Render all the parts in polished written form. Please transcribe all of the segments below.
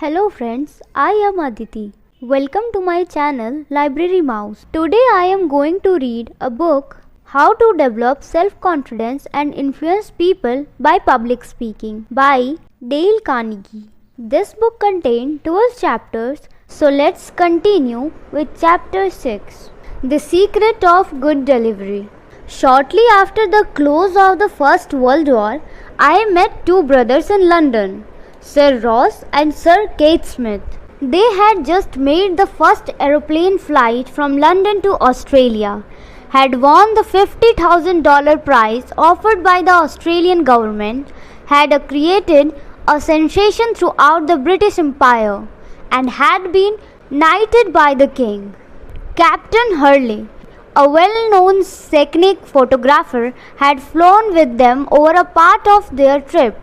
Hello friends, I am Aditi. Welcome to my channel Library Mouse. Today I am going to read a book, How to Develop Self-Confidence and Influence People by Public Speaking by Dale Carnegie. This book contains 12 chapters, so let's continue with chapter 6. The Secret of Good Delivery. Shortly after the close of the First World War, I met two brothers in London, Sir Ross and Sir Kate Smith. They had just made the first aeroplane flight from London to Australia, had won the $50,000 prize offered by the Australian government, had created a sensation throughout the British Empire, and had been knighted by the King. Captain Hurley, a well-known scenic photographer, had flown with them over a part of their trip,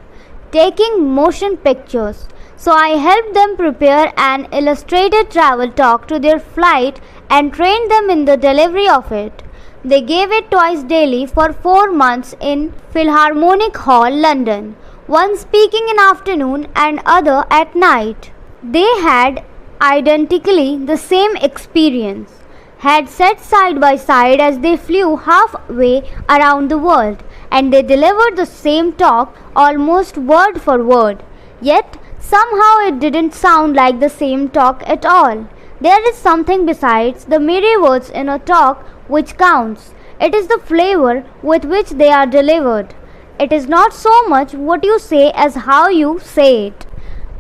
taking motion pictures. So I helped them prepare an illustrated travel talk to their flight and trained them in the delivery of it. They gave it twice daily for 4 months in Philharmonic Hall, London, one speaking in afternoon and other at night. They had identically the same experience, had sat side by side as they flew halfway around the world, and they delivered the same talk almost word for word. Yet somehow it didn't sound like the same talk at all. There is something besides the mere words in a talk which counts. It is the flavor with which they are delivered. It is not so much what you say as how you say it.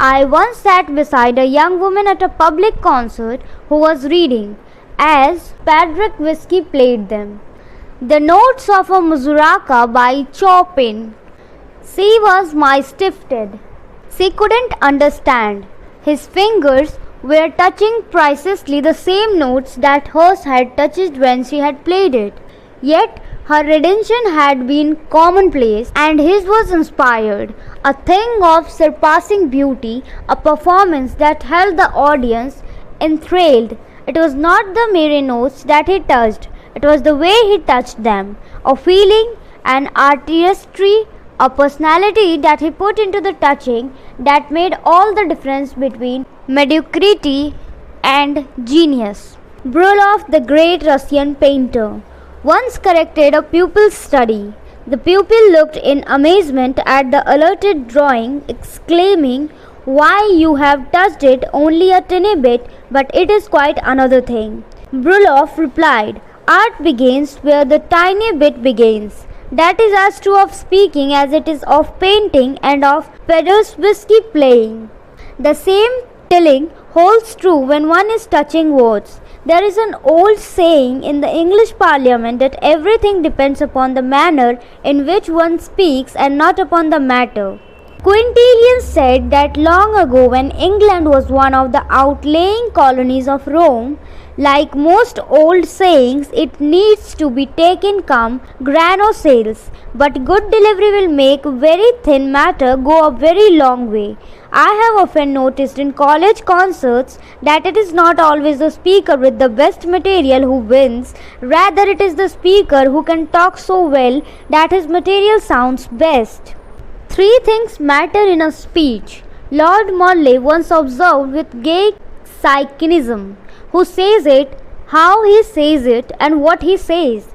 I once sat beside a young woman at a public concert who was reading, as Padrick Whiskey played them, the notes of a mazurka by Chopin. She was stifted. She couldn't understand. His fingers were touching precisely the same notes that hers had touched when she had played it. Yet her rendition had been commonplace and his was inspired, a thing of surpassing beauty, a performance that held the audience enthralled. It was not the mere notes that he touched, it was the way he touched them, a feeling, an artistry, a personality that he put into the touching that made all the difference between mediocrity and genius. Brylov, the great Russian painter, once corrected a pupil's study. The pupil looked in amazement at the alerted drawing, exclaiming, "Why, you have touched it only a tiny bit, but it is quite another thing." Brylov replied, "Art begins where the tiny bit begins." That is as true of speaking as it is of painting and of Paderewski playing. The same telling holds true when one is touching words. There is an old saying in the English Parliament that everything depends upon the manner in which one speaks and not upon the matter. Quintilian said that long ago, when England was one of the outlying colonies of Rome, like most old sayings, it needs to be taken cum grano salis, but good delivery will make very thin matter go a very long way. I have often noticed in college concerts that it is not always the speaker with the best material who wins, rather it is the speaker who can talk so well that his material sounds best. 3 things matter in a speech, Lord Morley once observed with gay cynicism. Who says it, how he says it, and what he says.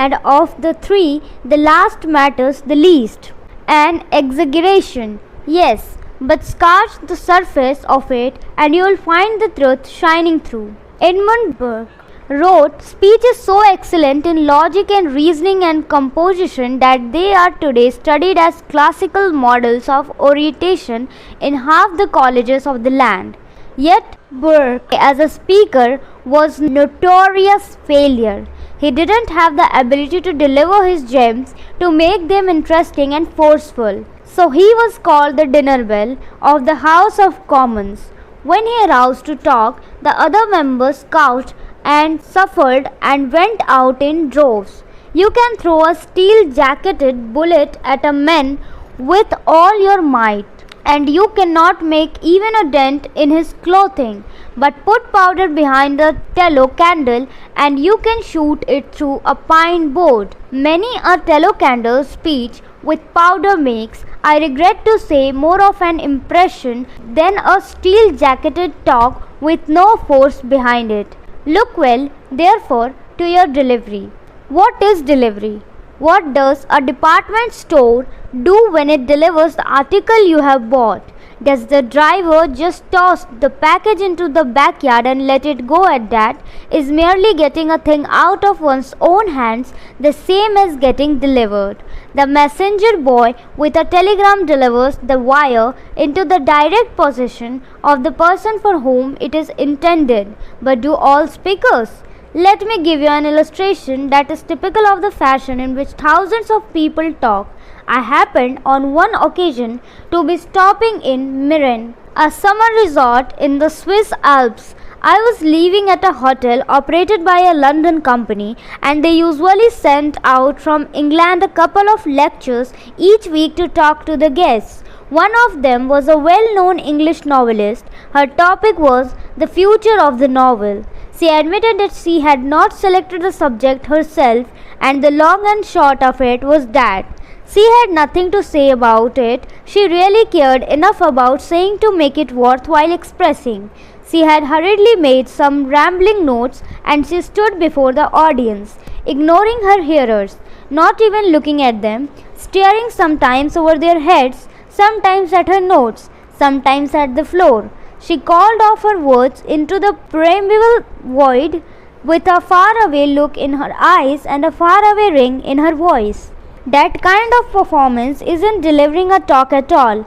And of the 3, the last matters the least. An exaggeration, yes, but scratch the surface of it and you will find the truth shining through. Edmund Burke wrote, "Speech is so excellent in logic and reasoning and composition that they are today studied as classical models of oration in half the colleges of the land." Yet Burke, as a speaker, was notorious failure. He didn't have the ability to deliver his gems, to make them interesting and forceful. So he was called the dinner bell of the House of Commons. When he arose to talk, the other members couched and suffered and went out in droves. You can throw a steel-jacketed bullet at a man with all your might, and you cannot make even a dent in his clothing. But put powder behind a tallow candle and you can shoot it through a pine board. Many a tallow candle speech with powder makes, I regret to say, more of an impression than a steel-jacketed talk with no force behind it. Look well, therefore, to your delivery. What is delivery? What does a department store do when it delivers the article you have bought? Does the driver just toss the package into the backyard and let it go at that? Is merely getting a thing out of one's own hands the same as getting delivered? The messenger boy with a telegram delivers the wire into the direct possession of the person for whom it is intended. But do all speakers? Let me give you an illustration that is typical of the fashion in which thousands of people talk. I happened on one occasion to be stopping in Miren, a summer resort in the Swiss Alps. I was leaving at a hotel operated by a London company, and they usually sent out from England a couple of lecturers each week to talk to the guests. One of them was a well-known English novelist. Her topic was the future of the novel. She admitted that she had not selected the subject herself, and the long and short of it was that she had nothing to say about it. She really cared enough about saying to make it worthwhile expressing. She had hurriedly made some rambling notes, and she stood before the audience, ignoring her hearers, not even looking at them, staring sometimes over their heads, sometimes at her notes, sometimes at the floor. She called off her words into the primeval void with a faraway look in her eyes and a faraway ring in her voice. That kind of performance isn't delivering a talk at all.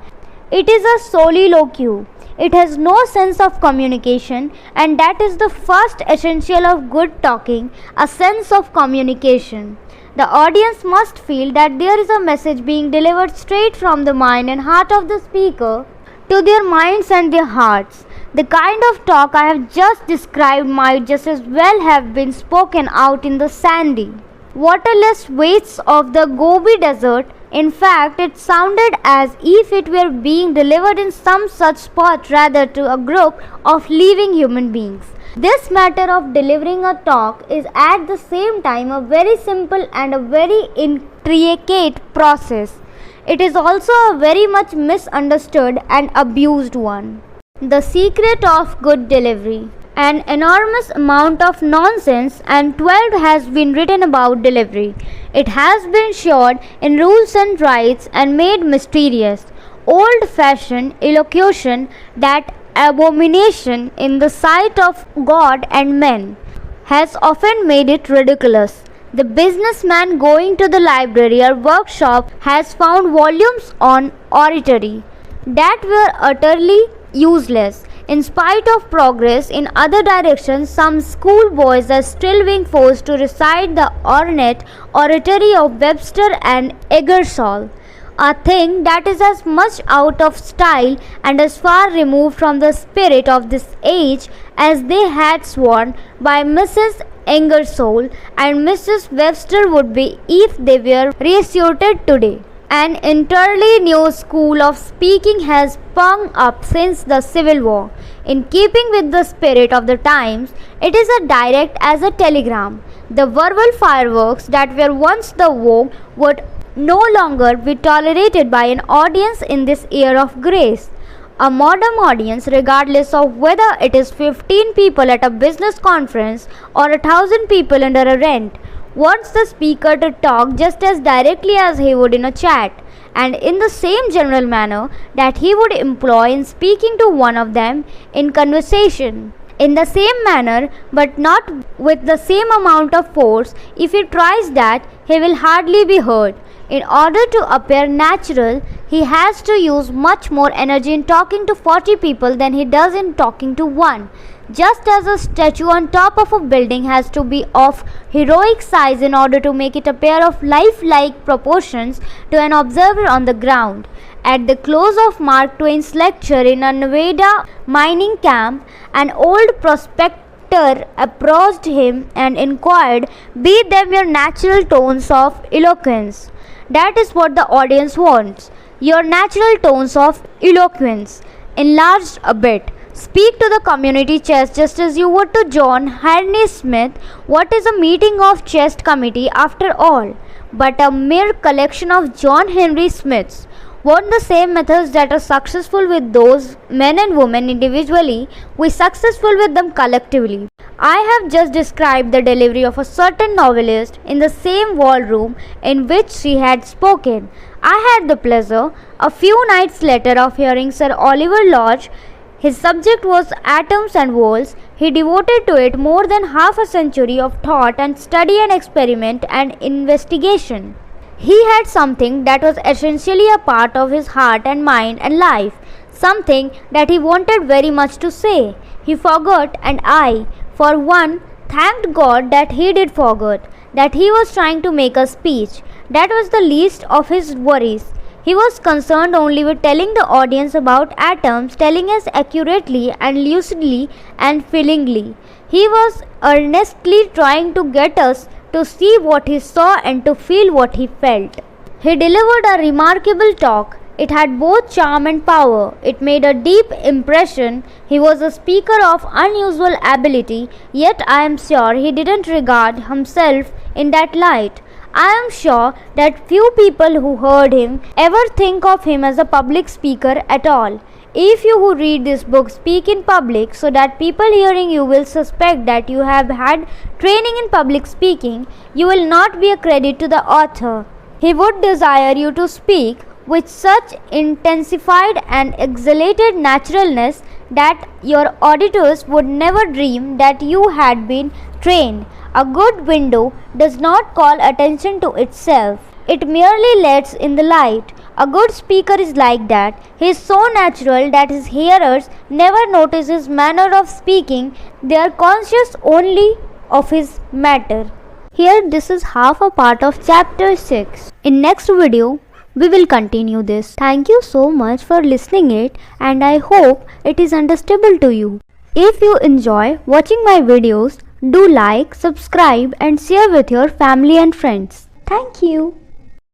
It is a soliloquy. It has no sense of communication, and that is the first essential of good talking, a sense of communication. The audience must feel that there is a message being delivered straight from the mind and heart of the speaker to their minds and their hearts. The kind of talk I have just described might just as well have been spoken out in the sandy, waterless wastes of the Gobi Desert. In fact, it sounded as if it were being delivered in some such spot rather to a group of living human beings. This matter of delivering a talk is at the same time a very simple and a very intricate process. It is also a very much misunderstood and abused one. The secret of good delivery. An enormous amount of nonsense and 12 has been written about delivery. It has been shod in rules and rites and made mysterious. Old-fashioned elocution, that abomination in the sight of God and men, has often made it ridiculous. The businessman going to the library or workshop has found volumes on oratory that were utterly useless. In spite of progress in other directions, some schoolboys are still being forced to recite the ornate oratory of Webster and Ingersoll, a thing that is as much out of style and as far removed from the spirit of this age as they had sworn by Mrs. Ingersoll and Mrs. Webster would be if they were reasserted today. An entirely new school of speaking has sprung up since the Civil War. In keeping with the spirit of the times, it is as direct as a telegram. The verbal fireworks that were once the vogue would no longer be tolerated by an audience in this era of grace. A modern audience, regardless of whether it is 15 people at a business conference or 1,000 people under a rent, wants the speaker to talk just as directly as he would in a chat, and in the same general manner that he would employ in speaking to one of them in conversation. In the same manner, but not with the same amount of force. If he tries that, he will hardly be heard. In order to appear natural, he has to use much more energy in talking to 40 people than he does in talking to one. Just as a statue on top of a building has to be of heroic size in order to make it appear of lifelike proportions to an observer on the ground. At the close of Mark Twain's lecture in a Nevada mining camp, an old prospector approached him and inquired, "Be them your natural tones of eloquence?" That is what the audience wants. Your natural tones of eloquence enlarged a bit. Speak to the community chest just as you would to John Henry Smith. What is a meeting of chest committee after all? But a mere collection of John Henry Smiths. Want the same methods that are successful with those men and women individually, we successful with them collectively. I have just described the delivery of a certain novelist in the same ballroom in which she had spoken. I had the pleasure, a few nights later, of hearing Sir Oliver Lodge. His subject was atoms and worlds. He devoted to it more than half a century of thought and study and experiment and investigation. He had something that was essentially a part of his heart and mind and life, something that he wanted very much to say. He forgot, and I, for one, thanked God that he did forget, that he was trying to make a speech. That was the least of his worries. He was concerned only with telling the audience about atoms, telling us accurately and lucidly and feelingly. He was earnestly trying to get us to see what he saw and to feel what he felt. He delivered a remarkable talk. It had both charm and power. It made a deep impression. He was a speaker of unusual ability, yet I am sure he didn't regard himself in that light. I am sure that few people who heard him ever think of him as a public speaker at all. If you who read this book speak in public so that people hearing you will suspect that you have had training in public speaking, you will not be a credit to the author. He would desire you to speak with such intensified and exhalated naturalness that your auditors would never dream that you had been trained. A good window does not call attention to itself. It merely lets in the light. A good speaker is like that. He is so natural that his hearers never notice his manner of speaking. They are conscious only of his matter. Here this is half a part of chapter 6. In next video, we will continue this. Thank you so much for listening it, and I hope it is understandable to you. If you enjoy watching my videos, do like, subscribe and share with your family and friends. Thank you.